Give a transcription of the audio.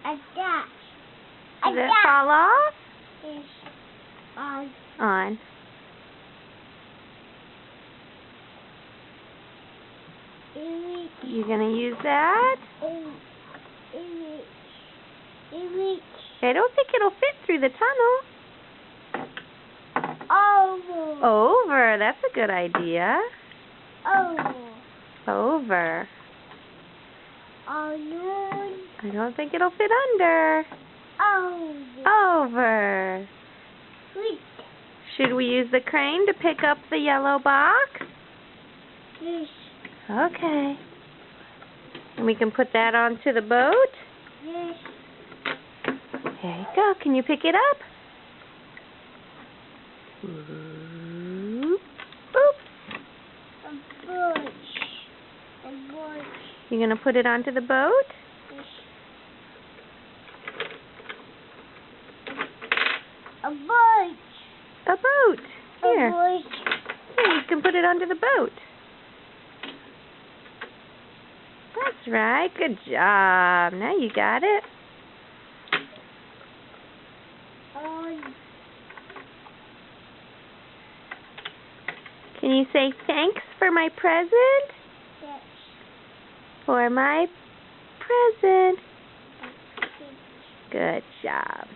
Does it fall off? Yes. On. On. You gonna use that? I don't think it'll fit through the tunnel. Over. That's a good idea. Over. I don't think it'll fit under. Over. Should we use the crane to pick up the yellow box? Yes. Okay. And we can put that onto the boat? Yes. There you go. Can you pick it up? Oops. A boat. You gonna put it onto the boat? Yes. A boat. A boat. Here. A boat. Here, you can put it onto the boat. That's right. Good job. Now you got it. Can you say thanks for my present? Yes. For my present. Good job.